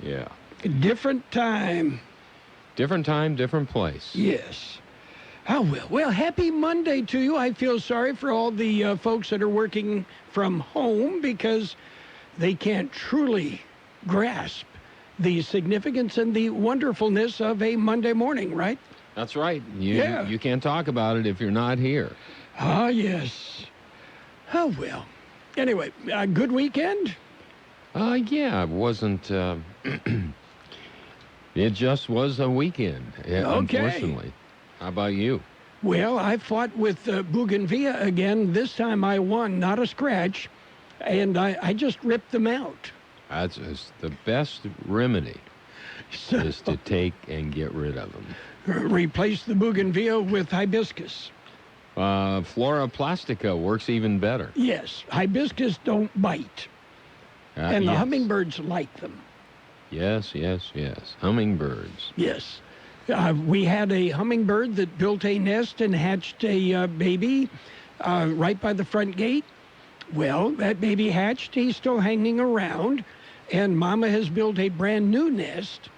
Yeah. Different time. Different time, different place. Yes. Oh, well. Well, happy Monday to you. I feel sorry for all the folks that are working from home because they can't truly grasp the significance and the wonderfulness of a Monday morning, right? That's right. You can't talk about it if you're not here. Ah, yes. Oh, well. Anyway, a good weekend? Yeah, it wasn't... it just was a weekend, unfortunately. How about you? Well, I fought with Bougainvillea again. This time I won, not a scratch, and I just ripped them out. That's the best remedy, is to take and get rid of them. Replace the Bougainvillea with hibiscus. Flora plastica works even better. Yes, hibiscus don't bite, and the hummingbirds like them. Yes. Hummingbirds. Yes. We had a hummingbird that built a nest and hatched a baby right by the front gate. Well, that baby hatched. He's still hanging around, and Mama has built a brand new nest,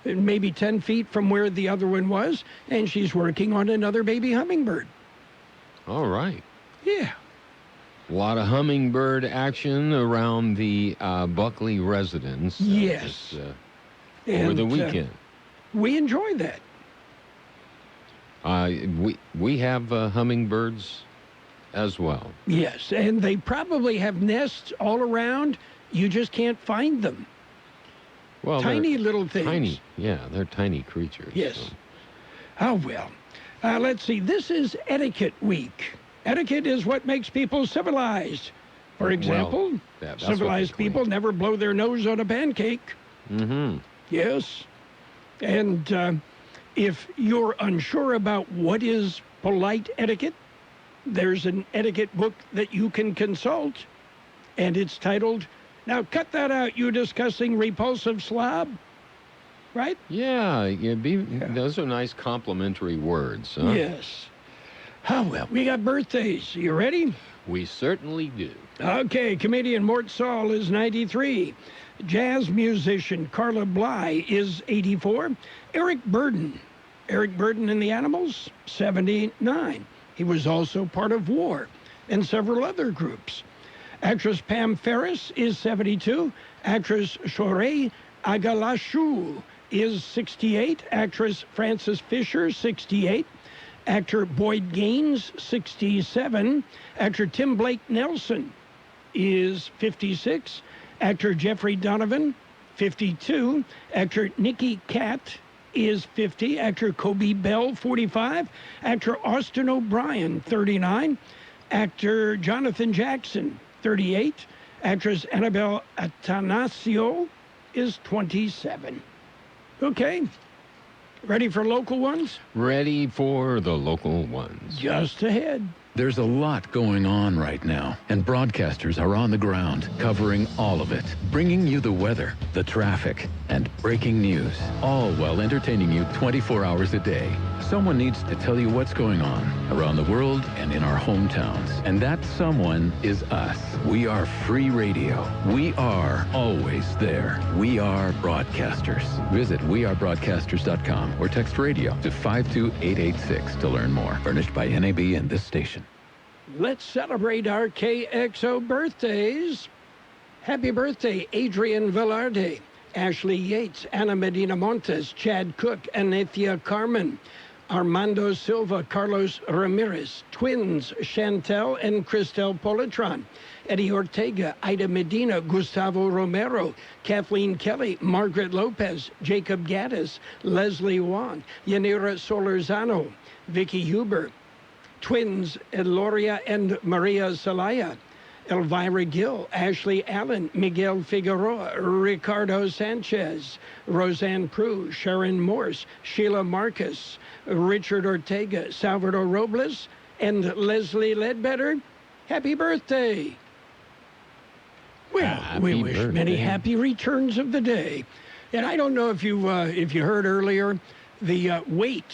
maybe 10 feet from where the other one was, and she's working on another baby hummingbird. All right. Yeah. A lot of hummingbird action around the Buckley residence. Yes. Over the weekend. We enjoy that. We have hummingbirds as well. Yes, and they probably have nests all around. You just can't find them. Well, tiny little things. Tiny, yeah, they're tiny creatures. Yes. So. Oh, well. Let's see. This is Etiquette Week. Etiquette is what makes people civilized. For example, civilized people never blow their nose on a pancake. Mm-hmm. Yes. And if you're unsure about what is polite etiquette, there's an etiquette book that you can consult, and it's titled, now cut that out, you disgusting, repulsive slob. Right? Yeah, those are nice complimentary words. Huh? Yes. Oh, well, we got birthdays. You ready? We certainly do. Okay, comedian Mort Saul is 93. Jazz musician Carla Bly is 84. Eric Burden and the Animals, 79. He was also part of War and several other groups. Actress Pam Ferris is 72. Actress Shorey Agalashu is 68. Actress Frances Fisher, 68. Actor Boyd Gaines, 67. Actor Tim Blake Nelson is 56. Actor Jeffrey Donovan, 52. Actor Nicky Katt is 50. Actor Kobe Bell, 45. Actor Austin O'Brien, 39. Actor Jonathan Jackson, 38. Actress Annabelle Atanasio is 27. Okay. Ready for local ones? Ready for the local ones. Just ahead. There's a lot going on right now, and broadcasters are on the ground, covering all of it, bringing you the weather, the traffic, and breaking news, all while entertaining you 24 hours a day. Someone needs to tell you what's going on around the world and in our hometowns, and that someone is us. We are free radio. We are always there. We are broadcasters. Visit wearebroadcasters.com or text radio to 52886 to learn more. Furnished by NAB and this station. Let's celebrate our KXO birthdays. Happy birthday, Adrian Velarde, Ashley Yates, Ana Medina Montes, Chad Cook, Anethia Carmen, Armando Silva, Carlos Ramirez, twins Chantel and Cristel Polatron, Eddie Ortega, Ida Medina, Gustavo Romero, Kathleen Kelly, Margaret Lopez, Jacob Gaddis, Leslie Wong, Yanira Solorzano, Vicky Huber, twins Eloria and Maria Zelaya, Elvira Gill, Ashley Allen, Miguel Figueroa, Ricardo Sanchez, Roseanne Prue, Sharon Morse, Sheila Marcus, Richard Ortega, Salvador Robles, and Leslie Ledbetter. Happy birthday. Well, we wish many happy returns of the day. And I don't know if you heard earlier, the wait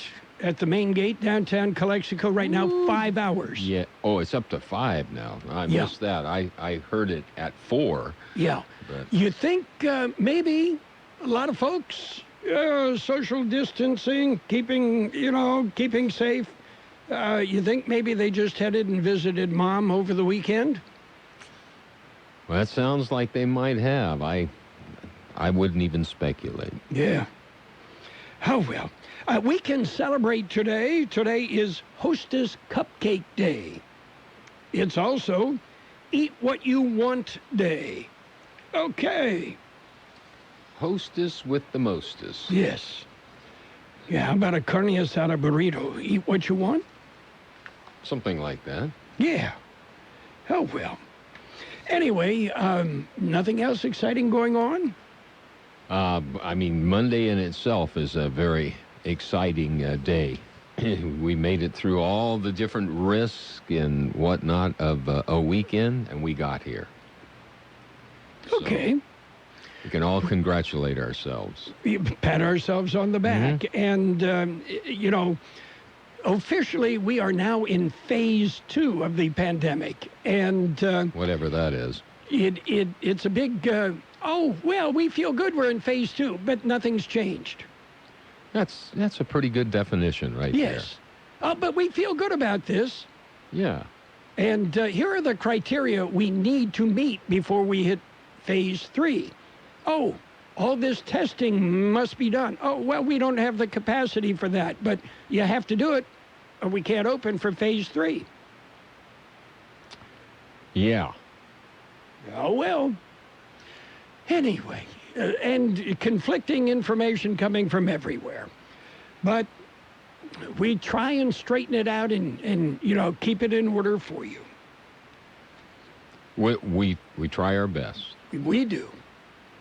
at the main gate downtown Calexico right now, 5 hours. Yeah. Oh, it's up to 5 now. I missed that. I heard it at 4. Yeah. But You think maybe a lot of folks, social distancing, keeping safe. You think maybe they just headed and visited Mom over the weekend? Well, that sounds like they might have. I wouldn't even speculate. Yeah. Oh, well. We can celebrate today. Today is Hostess Cupcake Day. It's also Eat What You Want Day. Okay. Hostess with the mostess. Yes. Yeah, how about a carne asada burrito? Eat what you want? Something like that. Yeah. Oh, well. Anyway, nothing else exciting going on? Monday in itself is a very exciting day. We made it through all the different risks and whatnot of a weekend, and we got here. Okay. So we can all congratulate ourselves. We pat ourselves on the back. And, officially we are now in phase 2 of the pandemic. And whatever that is. It's a big, we feel good we're in phase 2, but nothing's changed. That's a pretty good definition right there. Yes. But we feel good about this. Yeah. And here are the criteria we need to meet before we hit phase 3. Oh, all this testing must be done. Oh, well, we don't have the capacity for that, but you have to do it or we can't open for phase 3. Yeah. Oh, well. Anyway, and conflicting information coming from everywhere. But we try and straighten it out and keep it in order for you. We try our best. We do.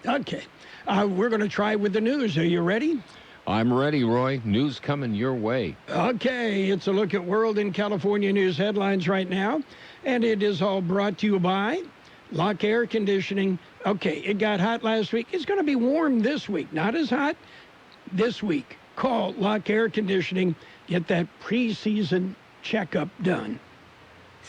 Okay. We're going to try with the news. Are you ready? I'm ready, Roy. News coming your way. Okay. It's a look at World and California news headlines right now. And it is all brought to you by Lock Air Conditioning. Okay. It got hot last week. It's going to be warm this week. Not as hot this week. Call Lock Air Conditioning. Get that preseason checkup done.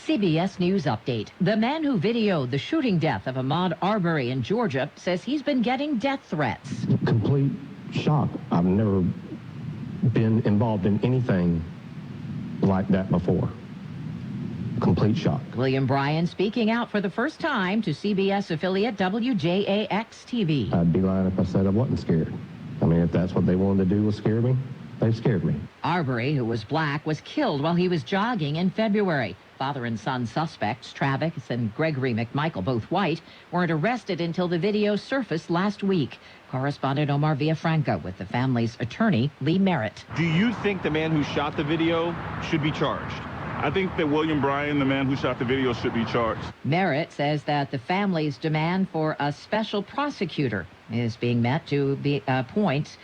CBS News Update. The man who videoed the shooting death of Ahmaud Arbery in Georgia says he's been getting death threats. Complete shock. I've never been involved in anything like that before. Complete shock. William Bryan speaking out for the first time to CBS affiliate WJAX-TV. I'd be lying if I said I wasn't scared. I mean, if that's what they wanted to do was scare me, they scared me. Arbery, who was black, was killed while he was jogging in February. Father and son suspects, Travis and Gregory McMichael, both white, weren't arrested until the video surfaced last week. Correspondent Omar Villafranca with the family's attorney, Lee Merritt. Do you think the man who shot the video should be charged? I think that William Bryan, the man who shot the video, should be charged. Merritt says that the family's demand for a special prosecutor is being appointed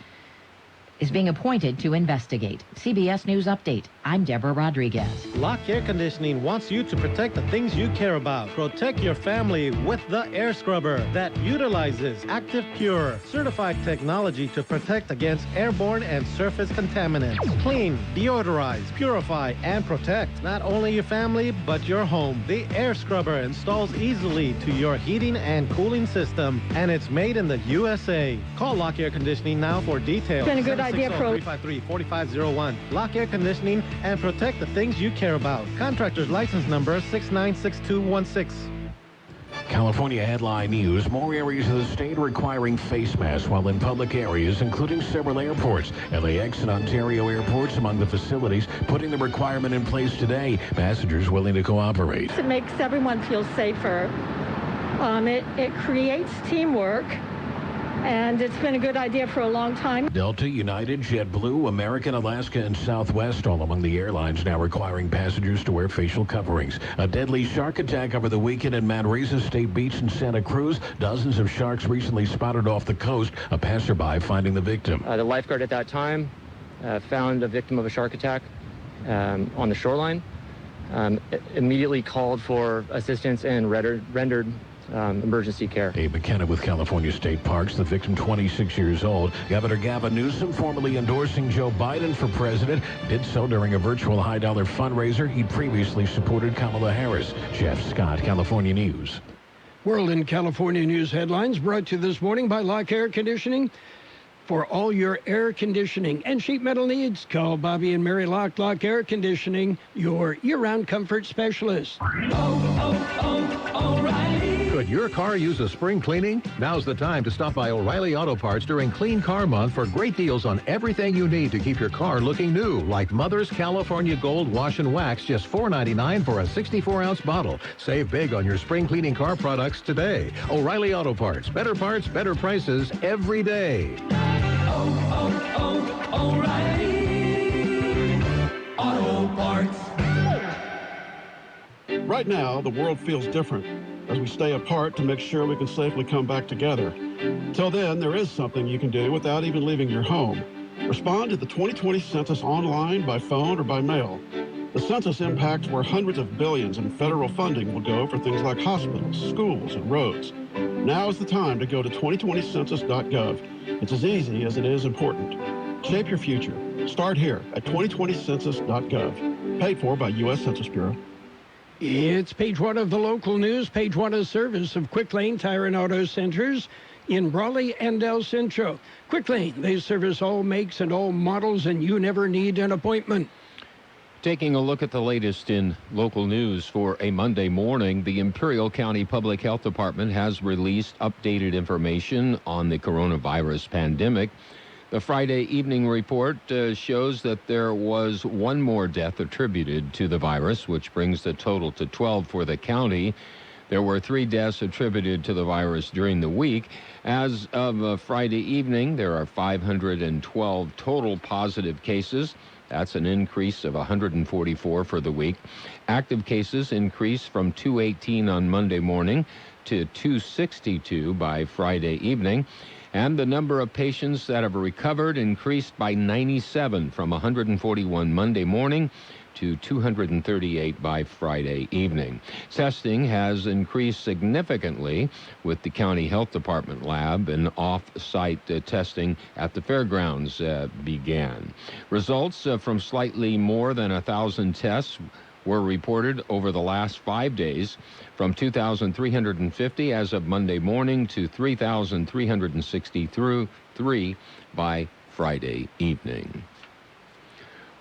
to investigate. CBS News Update. I'm Deborah Rodriguez. Lock Air Conditioning wants you to protect the things you care about. Protect your family with the air scrubber that utilizes Active Pure, certified technology to protect against airborne and surface contaminants. Clean, deodorize, purify, and protect not only your family, but your home. The air scrubber installs easily to your heating and cooling system, and it's made in the USA. Call Lock Air Conditioning now for details. It's been a good idea, 353-4501. Lock Air Conditioning and protect the things you care about. Contractor's license number 696216. California headline news. More areas of the state requiring face masks while in public areas, including several airports. LAX and Ontario airports among the facilities putting the requirement in place today. Passengers willing to cooperate. It makes everyone feel safer. It creates teamwork. And it's been a good idea for a long time. Delta, United, JetBlue, American, Alaska, and Southwest, all among the airlines now requiring passengers to wear facial coverings. A deadly shark attack over the weekend in Manresa State Beach in Santa Cruz. Dozens of sharks recently spotted off the coast. A passerby finding the victim. The lifeguard at that time found a victim of a shark attack on the shoreline. Immediately called for assistance and rendered emergency care. Abe McKenna with California State Parks, the victim 26 years old. Governor Gavin Newsom formally endorsing Joe Biden for president, did so during a virtual high-dollar fundraiser. He previously supported Kamala Harris. Jeff Scott, California News. World and California news headlines brought to you this morning by Lock Air Conditioning. For all your air conditioning and sheet metal needs, call Bobby and Mary Lock Air Conditioning, your year-round comfort specialist. O'Reilly. Could your car use a spring cleaning? Now's the time to stop by O'Reilly Auto Parts during Clean Car Month for great deals on everything you need to keep your car looking new, like Mother's California Gold Wash and Wax, just $4.99 for a 64-ounce bottle. Save big on your spring cleaning car products today. O'Reilly Auto Parts, better prices every day. O'Reilly Auto Parts. Right now, the world feels different as we stay apart to make sure we can safely come back together. Till then, there is something you can do without even leaving your home. Respond to the 2020 census online, by phone, or by mail. The census impacts where hundreds of billions in federal funding will go for things like hospitals, schools, and roads. Now is the time to go to 2020census.gov. It's as easy as it is important. Shape your future. Start here at 2020census.gov. Paid for by U.S. Census Bureau. It's page one of the local news, page one of service of Quick Lane Tire and Auto Centers in Brawley and El Centro. Quick Lane, they service all makes and all models, and you never need an appointment. Taking a look at the latest in local news for a Monday morning, the Imperial County Public Health Department has released updated information on the coronavirus pandemic. The Friday evening report shows that there was one more death attributed to the virus, which brings the total to 12 for the county. There were 3 deaths attributed to the virus during the week. As of Friday evening, there are 512 total positive cases. That's an increase of 144 for the week. Active cases increased from 218 on Monday morning to 262 by Friday evening. And the number of patients that have recovered increased by 97 from 141 Monday morning to 238 by Friday evening. Testing has increased significantly with the county health department lab, and off-site testing at the fairgrounds began. Results from slightly more than 1,000 tests were reported over the last 5 days, from 2,350 as of Monday morning to 3,363 by Friday evening.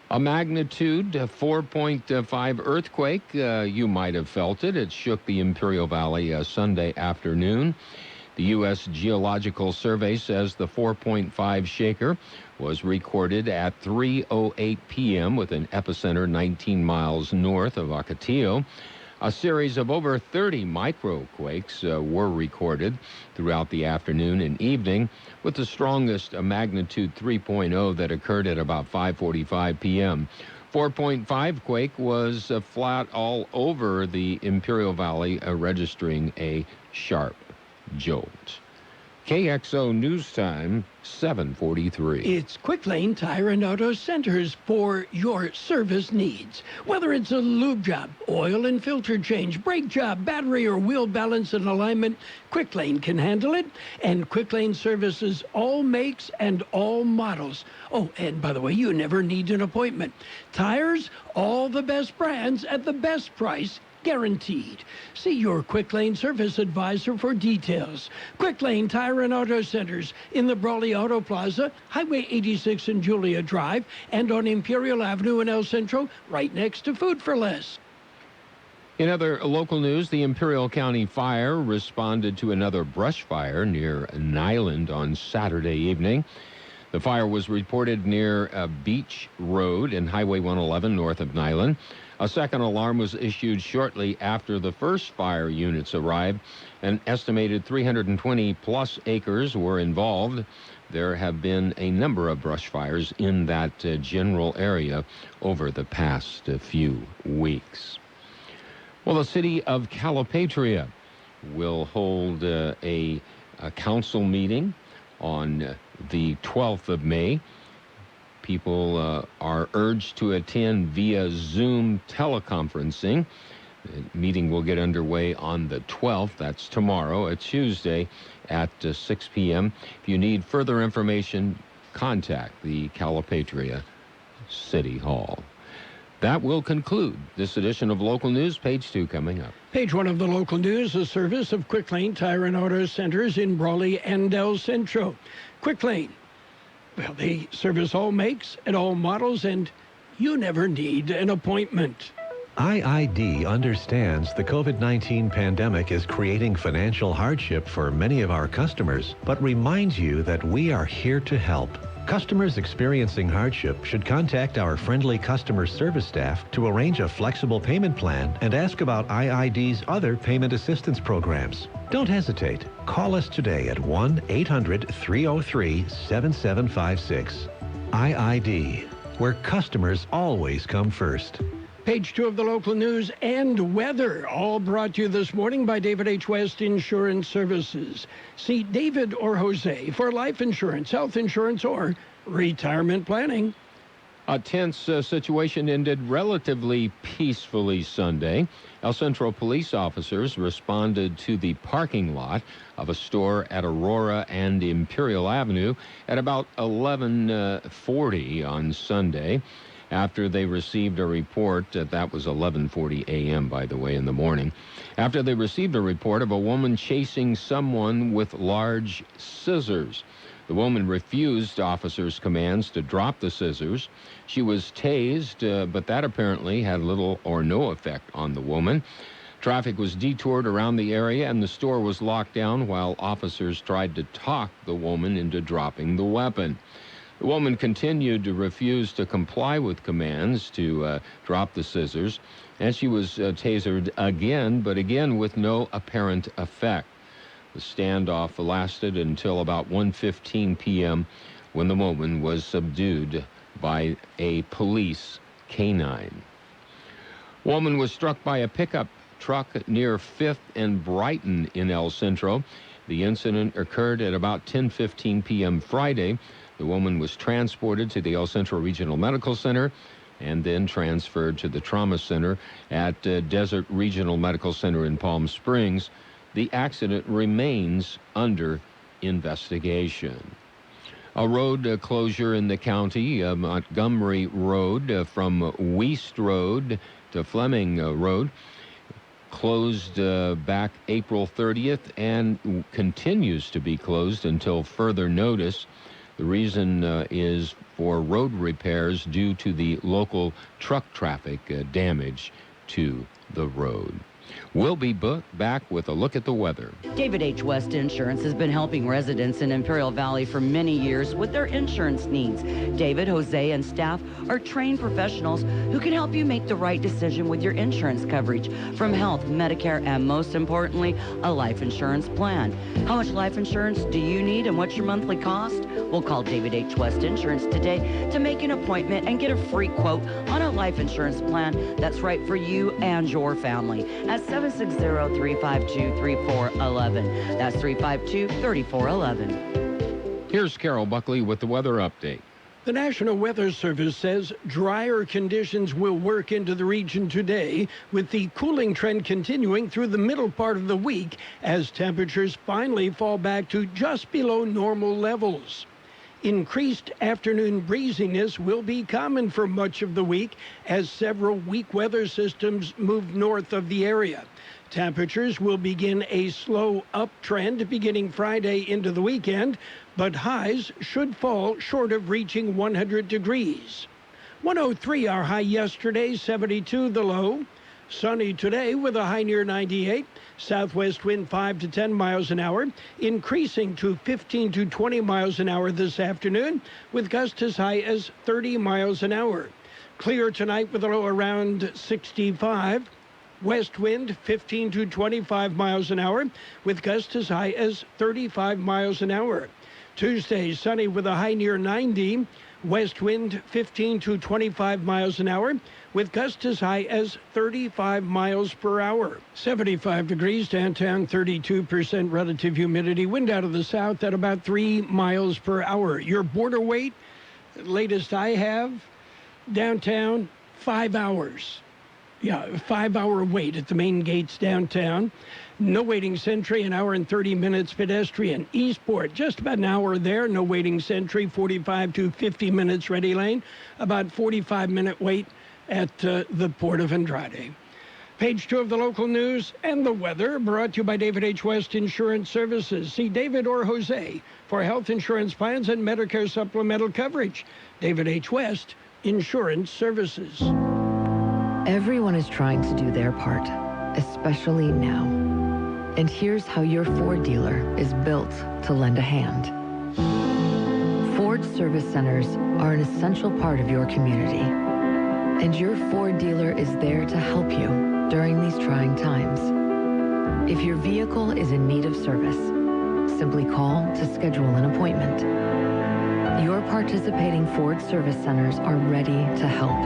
A magnitude 4.5 earthquake, you might have felt it. It shook the Imperial Valley Sunday afternoon. The U.S. Geological Survey says the 4.5 shaker was recorded at 3:08 p.m. with an epicenter 19 miles north of Ocotillo. A series of over 30 microquakes were recorded throughout the afternoon and evening, with the strongest magnitude 3.0 that occurred at about 5:45 p.m. 4.5 quake was flat all over the Imperial Valley, registering a sharp jolt. KXO News Time, 7:43. It's Quick Lane Tire and Auto Centers for your service needs. Whether it's a lube job, oil and filter change, brake job, battery or wheel balance and alignment, Quick Lane can handle it. And Quick Lane services all makes and all models. Oh, and by the way, you never need an appointment. Tires, all the best brands at the best price, guaranteed. See your Quick Lane service advisor for details. Quick Lane Tire and Auto Centers in the Brawley Auto Plaza, Highway 86 and Julia Drive, and on Imperial Avenue in El Centro, right next to Food for Less. In other local news, the Imperial County Fire responded to another brush fire near Nyland on Saturday evening. The fire was reported near Beach Road and Highway 111 north of Nyland. A second alarm was issued shortly after the first fire units arrived. An estimated 320-plus acres were involved. There have been a number of brush fires in that general area over the past few weeks. Well, the city of Calipatria will hold a council meeting on the 12th of May. People are urged to attend via Zoom teleconferencing. The meeting will get underway on the 12th. That's tomorrow, a Tuesday, at 6 p.m. If you need further information, contact the Calipatria City Hall. That will conclude this edition of Local News. Page 2 coming up. Page 1 of the local news, a service of Quick Lane Tire and Auto Centers in Brawley and El Centro. Quick Lane, Well, they service all makes and all models, and you never need an appointment. IID understands the COVID-19 pandemic is creating financial hardship for many of our customers, but reminds you that we are here to help. Customers experiencing hardship should contact our friendly customer service staff to arrange a flexible payment plan and ask about IID's other payment assistance programs. Don't hesitate. Call us today at 1-800-303-7756. IID, where customers always come first. Page 2 of the local news and weather, all brought to you this morning by David H. West Insurance Services. See David or Jose for life insurance, health insurance, or retirement planning. A tense situation ended relatively peacefully Sunday. El Centro police officers responded to the parking lot of a store at Aurora and Imperial Avenue at about 11:40 on Sunday. After they received a report, that was 11:40 a.m., by the way, in the morning. After they received a report of a woman chasing someone with large scissors. The woman refused officers' commands to drop the scissors. She was tased, but that apparently had little or no effect on the woman. Traffic was detoured around the area, and the store was locked down while officers tried to talk the woman into dropping the weapon. The woman continued to refuse to comply with commands to drop the scissors, and she was tasered again, but again with no apparent effect. The standoff lasted until about 1:15 p.m. when the woman was subdued by a police canine. Woman was struck by a pickup truck near 5th and Brighton in El Centro. The incident occurred at about 10:15 p.m. Friday. The woman was transported to the El Centro Regional Medical Center and then transferred to the trauma center at Desert Regional Medical Center in Palm Springs. The accident remains under investigation. A road closure in the county, Montgomery Road from Weast Road to Fleming Road, closed back April 30th and continues to be closed until further notice. The reason is for road repairs due to the local truck traffic damage to the road. We'll be back with a look at the weather. David H. West Insurance has been helping residents in Imperial Valley for many years with their insurance needs. David, Jose, and staff are trained professionals who can help you make the right decision with your insurance coverage, from health, Medicare, and most importantly, a life insurance plan. How much life insurance do you need and what's your monthly cost? We'll call David H. West Insurance today to make an appointment and get a free quote on a life insurance plan that's right for you and your family at 760-352-3411. That's 352-3411. Here's Carroll Buckley with the weather update. The National Weather Service says drier conditions will work into the region today, with the cooling trend continuing through the middle part of the week as temperatures finally fall back to just below normal levels. Increased afternoon breeziness will be common for much of the week as several weak weather systems move north of the area. Temperatures will begin a slow uptrend beginning Friday into the weekend, but highs should fall short of reaching 100 degrees. 103 our high yesterday, 72 the low. Sunny today with a high near 98. Southwest wind 5 to 10 miles an hour, increasing to 15 to 20 miles an hour this afternoon, with gusts as high as 30 miles an hour. Clear tonight with a low around 65. West wind 15 to 25 miles an hour, with gusts as high as 35 miles an hour. Tuesday, sunny with a high near 90. West wind 15 to 25 miles an hour, with gusts as high as 35 miles per hour. 75 degrees downtown, 32% relative humidity. Wind out of the south at about 3 miles per hour. Your border wait, latest I have, downtown, 5 hours. Yeah, 5-hour wait at the main gates downtown. No waiting sentry, an hour and 30 minutes pedestrian. Eastport, just about an hour there. No waiting sentry, 45 to 50 minutes ready lane. About 45-minute wait at the Port of Andrade. Page 2 of the local news and the weather, brought to you by David H. West Insurance Services. See David or Jose for health insurance plans and Medicare supplemental coverage. David H. West Insurance Services. Everyone is trying to do their part, especially now. And here's how your Ford dealer is built to lend a hand. Ford service centers are an essential part of your community. And your Ford dealer is there to help you during these trying times. If your vehicle is in need of service, simply call to schedule an appointment. Your participating Ford service centers are ready to help.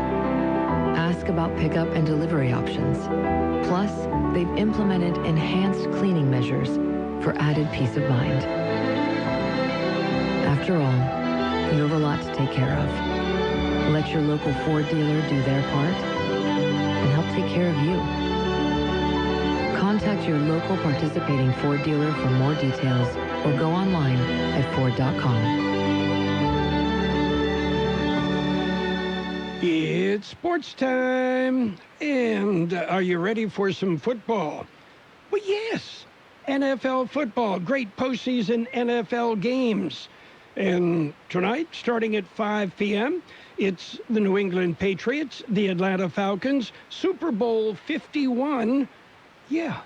Ask about pickup and delivery options. Plus, they've implemented enhanced cleaning measures for added peace of mind. After all, you have a lot to take care of. Let your local Ford dealer do their part and help take care of you. Contact your local participating Ford dealer for more details or go online at Ford.com. It's sports time, and are you ready for some football? Well, yes, NFL football, great postseason NFL games. And tonight, starting at 5 p.m., it's the New England Patriots, the Atlanta Falcons, Super Bowl 51. Yeah,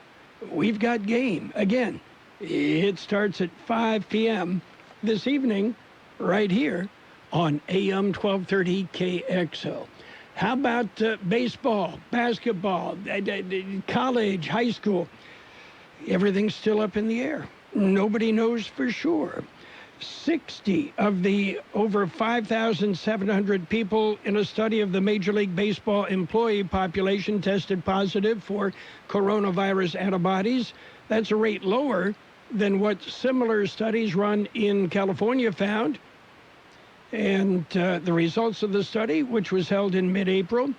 we've got game. Again, it starts at 5 p.m. this evening right here on AM 1230 KXO. How about baseball, basketball, college, high school? Everything's still up in the air. Nobody knows for sure. 60 of the over 5,700 people in a study of the Major League Baseball employee population tested positive for coronavirus antibodies. That's a rate lower than what similar studies run in California found. And the results of the study, which was held in mid-April,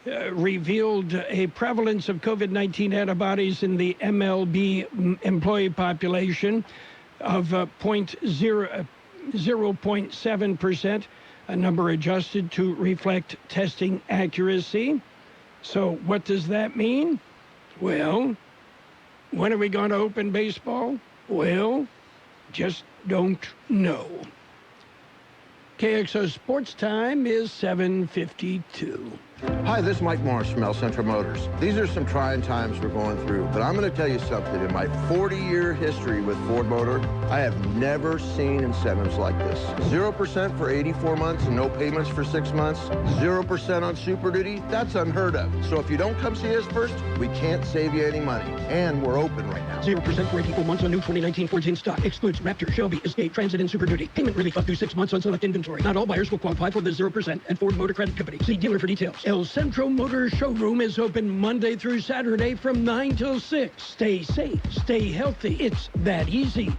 revealed a prevalence of COVID-19 antibodies in the MLB employee population of 0.7%, a number adjusted to reflect testing accuracy. So what does that mean? Well, when are we going to open baseball? Well, just don't know. KXO Sports Time is 7:52. Hi, this is Mike Morris from El Centro Motors. These are some trying times we're going through, but I'm going to tell you something. In my 40-year history with Ford Motor, I have never seen incentives like this. 0% for 84 months and no payments for 6 months. 0% on Super Duty. That's unheard of. So if you don't come see us first, we can't save you any money. And we're open right now. 0% for 84 months on new 2019 Fords in stock. Excludes Raptor, Shelby, Escape, Transit, and Super Duty. Payment relief up to 6 months on select inventory. Not all buyers will qualify for the 0% and Ford Motor Credit Company. See dealer for details. El Centro Motor Showroom is open Monday through Saturday from 9 till 6. Stay safe, stay healthy. It's that easy.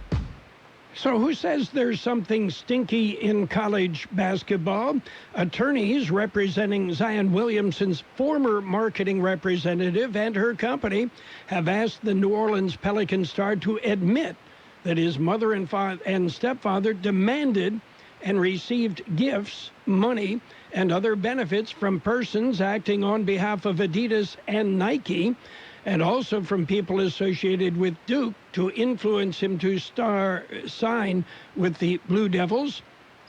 So who says there's something stinky in college basketball? Attorneys representing Zion Williamson's former marketing representative and her company have asked the New Orleans Pelican star to admit that his mother and stepfather demanded and received gifts, money, and other benefits from persons acting on behalf of Adidas and Nike, and also from people associated with Duke to influence him to sign with the Blue Devils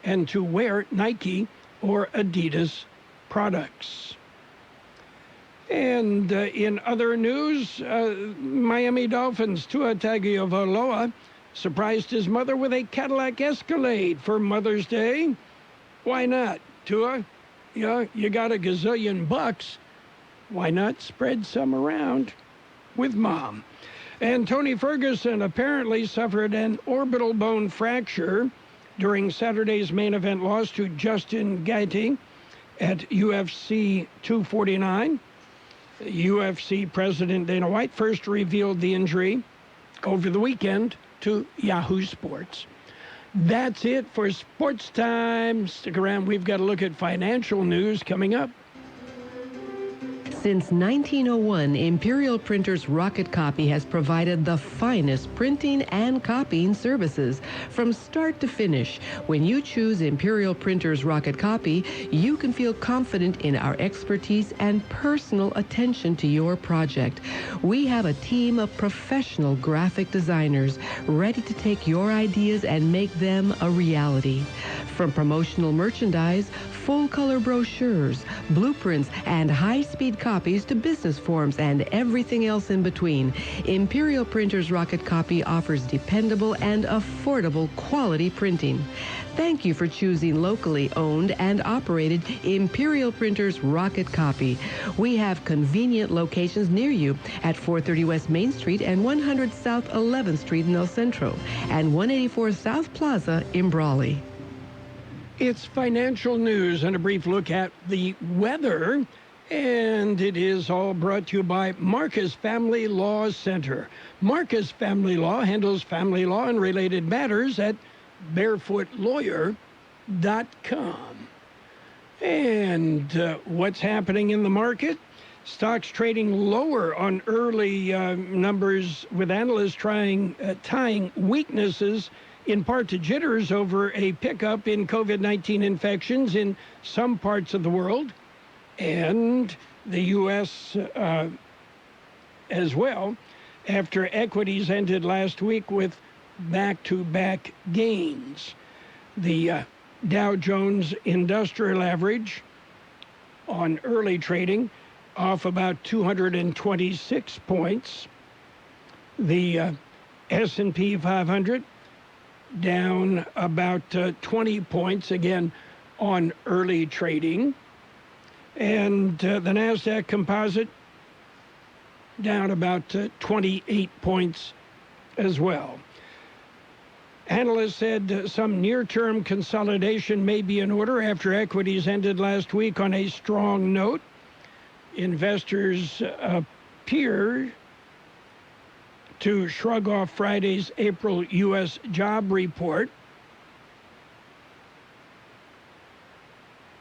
and to wear Nike or Adidas products. And in other news, Miami Dolphins Tua Tagovailoa surprised his mother with a Cadillac Escalade for Mother's Day. Why not, Tua? Yeah, you got a gazillion bucks. Why not spread some around with Mom? And Tony Ferguson apparently suffered an orbital bone fracture during Saturday's main event loss to Justin Gaethje at UFC 249. UFC President Dana White first revealed the injury over the weekend to Yahoo Sports. That's it for Sports Time. Stick around. We've got a look at financial news coming up. Since 1901, Imperial Printers Rocket Copy has provided the finest printing and copying services from start to finish. When you choose Imperial Printers Rocket Copy, you can feel confident in our expertise and personal attention to your project. We have a team of professional graphic designers ready to take your ideas and make them a reality. From promotional merchandise, full-color brochures, blueprints, and high-speed copies to business forms and everything else in between, Imperial Printers Rocket Copy offers dependable and affordable quality printing. Thank you for choosing locally owned and operated Imperial Printers Rocket Copy. We have convenient locations near you at 430 West Main Street and 100 South 11th Street in El Centro and 184 South Plaza in Brawley. It's financial news and a brief look at the weather, and it is all brought to you by Marcus Family Law Center. Marcus Family Law handles family law and related matters at barefootlawyer.com. And what's happening in the market? Stocks trading lower on early numbers, with analysts tying weaknesses in part to jitters over a pickup in COVID-19 infections in some parts of the world, and the U.S. As well, after equities ended last week with back-to-back gains. The Dow Jones Industrial Average on early trading off about 226 points. The S&P 500 down about 20 points, again, on early trading. And the NASDAQ Composite down about 28 points as well. Analysts said some near-term consolidation may be in order after equities ended last week on a strong note. Investors appear to shrug off Friday's April U.S. job report.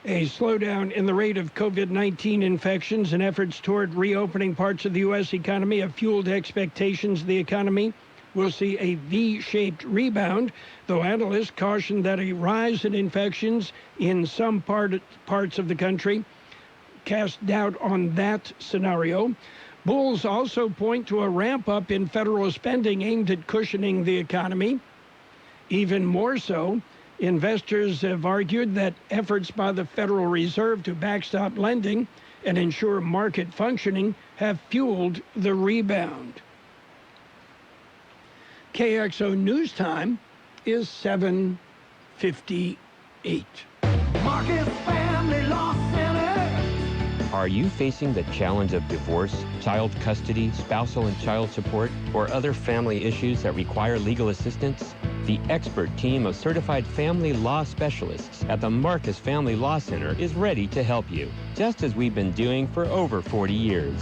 A slowdown in the rate of COVID-19 infections and efforts toward reopening parts of the U.S. economy have fueled expectations the economy will see a V-shaped rebound, though analysts caution that a rise in infections in some parts of the country cast doubt on that scenario. Bulls also point to a ramp-up in federal spending aimed at cushioning the economy. Even more so, investors have argued that efforts by the Federal Reserve to backstop lending and ensure market functioning have fueled the rebound. KXO News Time is 7:58. Marcus Family Law Center. Are you facing the challenge of divorce, child custody, spousal and child support, or other family issues that require legal assistance? The expert team of certified family law specialists at the Marcus Family Law Center is ready to help you, just as we've been doing for over 40 years.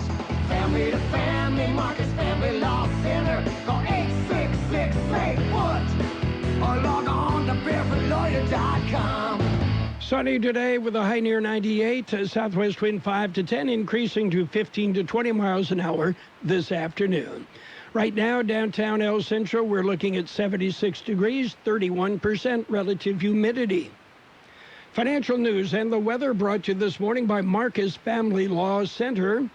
Family to family, Marcus Family Law Center. Call 866-SAY-WHAT or log on to barefootlawyer.com. Sunny today with a high near 98, southwest wind 5 to 10, increasing to 15 to 20 miles an hour this afternoon. Right now, downtown El Centro, we're looking at 76 degrees, 31% relative humidity. Financial news and the weather brought to you this morning by Marcus Family Law Center.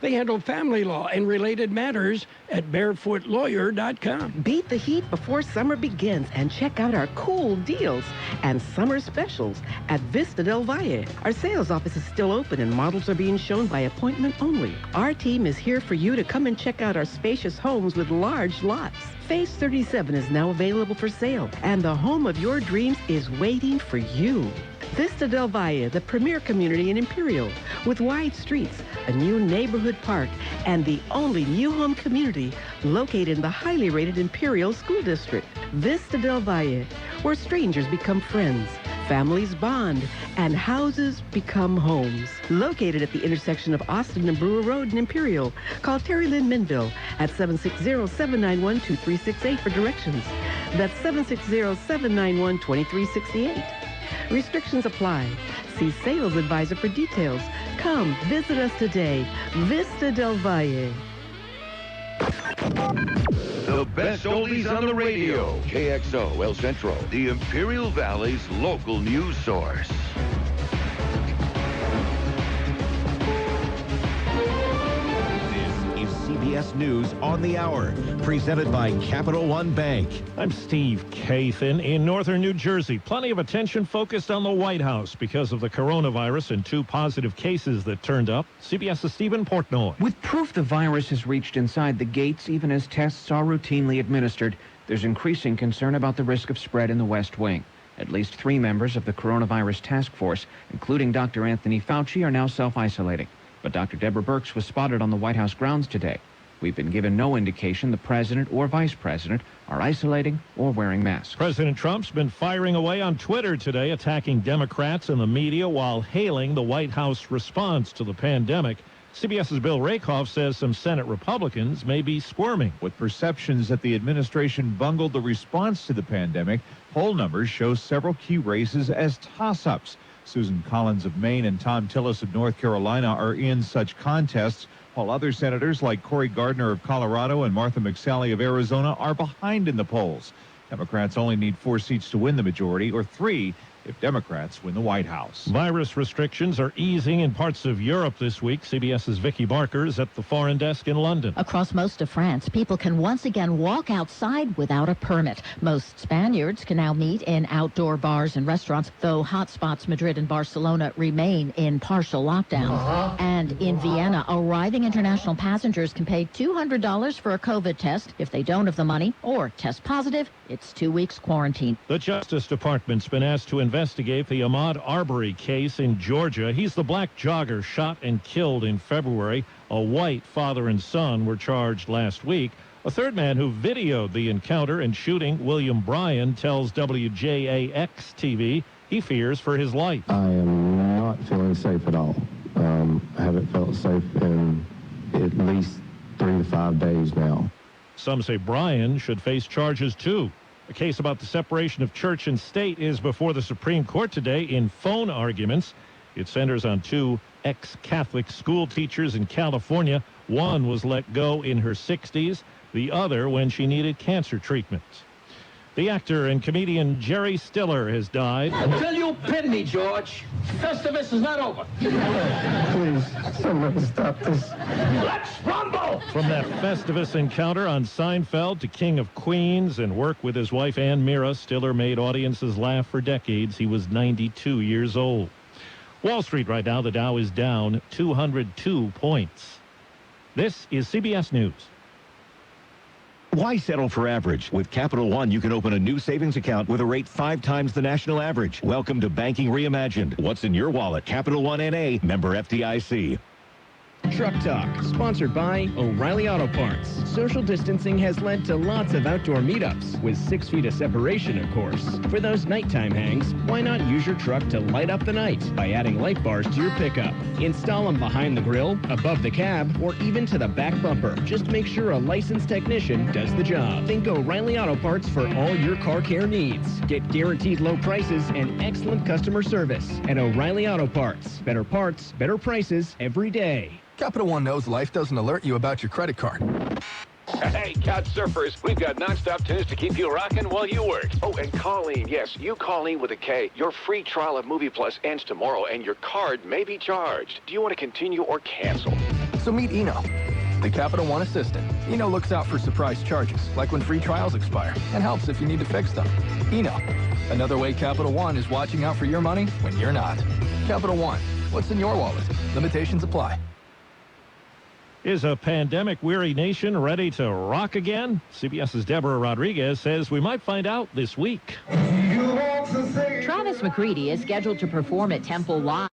They handle family law and related matters at barefootlawyer.com. Beat the heat before summer begins and check out our cool deals and summer specials at Vista del Valle. Our sales office is still open and models are being shown by appointment only. Our team is here for you to come and check out our spacious homes with large lots. Phase 37 is now available for sale, and the home of your dreams is waiting for you. Vista del Valle, the premier community in Imperial, with wide streets, a new neighborhood park, and the only new home community located in the highly rated Imperial School District. Vista del Valle, where strangers become friends, families bond, and houses become homes. Located at the intersection of Austin and Brewer Road in Imperial, call Terry Lynn Minville at 760-791-2368 for directions. That's 760-791-2368. Restrictions apply. See sales advisor for details. Come, visit us today. Vista del Valle. The best oldies on the radio. KXO El Centro, the Imperial Valley's local news source. This is CBS News on the Hour, presented by Capital One Bank. I'm Steve Kathan in northern New Jersey. Plenty of attention focused on the White House because of the coronavirus and 2 positive cases that turned up. CBS's Stephen Portnoy. With proof the virus has reached inside the gates, even as tests are routinely administered, there's increasing concern about the risk of spread in the West Wing. At least 3 members of the coronavirus task force, including Dr. Anthony Fauci, are now self-isolating. But Dr. Deborah Birx was spotted on the White House grounds today. We've been given no indication the president or vice president are isolating or wearing masks. President Trump's been firing away on Twitter today, attacking Democrats and the media while hailing the White House response to the pandemic. CBS's Bill Rakoff says some Senate Republicans may be squirming. With perceptions that the administration bungled the response to the pandemic, poll numbers show several key races as toss-ups. Susan Collins of Maine and Tom Tillis of North Carolina are in such contests, while other senators like Cory Gardner of Colorado and Martha McSally of Arizona are behind in the polls. Democrats only need 4 seats to win the majority, or 3 if Democrats win the White House. Virus restrictions are easing in parts of Europe this week. CBS's Vicki Barker is at the foreign desk in London. Across most of France, people can once again walk outside without a permit. Most Spaniards can now meet in outdoor bars and restaurants, though hotspots Madrid and Barcelona remain in partial lockdowns. And in Vienna, arriving international passengers can pay $200 for a COVID test. If they don't have the money or test positive, it's 2 weeks quarantine. The Justice Department's been asked to investigate the Ahmaud Arbery case in Georgia. He's the black jogger shot and killed in February. A white father and son were charged last week. A third man who videoed the encounter and shooting, William Bryan, tells WJAX-TV he fears for his life. I am not feeling safe at all. I haven't felt safe in at least 3 to 5 days now. Some say Bryan should face charges too. A case about the separation of church and state is before the Supreme Court today in phone arguments. It centers on 2 ex-Catholic school teachers in California. One was let go in her 60s, the other when she needed cancer treatment. The actor and comedian Jerry Stiller has died. Until you pin me, George, Festivus is not over. Please, somebody stop this. Let's rumble! From that Festivus encounter on Seinfeld to King of Queens and work with his wife Ann Mira, Stiller made audiences laugh for decades. He was 92 years old. Wall Street right now, the Dow is down 202 points. This is CBS News. Why settle for average? With Capital One, you can open a new savings account with a rate 5 times the national average. Welcome to Banking Reimagined. What's in your wallet? Capital One N.A., member FDIC. Truck Talk, sponsored by O'Reilly Auto Parts. Social distancing has led to lots of outdoor meetups, with 6 feet of separation, of course. For those nighttime hangs, why not use your truck to light up the night by adding light bars to your pickup? Install them behind the grill, above the cab, or even to the back bumper. Just make sure a licensed technician does the job. Think O'Reilly Auto Parts for all your car care needs. Get guaranteed low prices and excellent customer service at O'Reilly Auto Parts. Better parts, better prices every day. Capital One knows life doesn't alert you about your credit card. Hey, couch surfers, we've got nonstop tunes to keep you rocking while you work. Oh, and Colleen, yes, you Colleen with a K. Your free trial of Movie Plus ends tomorrow, and your card may be charged. Do you want to continue or cancel? So meet Eno, the Capital One assistant. Eno looks out for surprise charges, like when free trials expire, and helps if you need to fix them. Eno, another way Capital One is watching out for your money when you're not. Capital One, what's in your wallet? Limitations apply. Is a pandemic-weary nation ready to rock again? CBS's Deborah Rodriguez says we might find out this week. Travis McCready is scheduled to perform at Temple Live.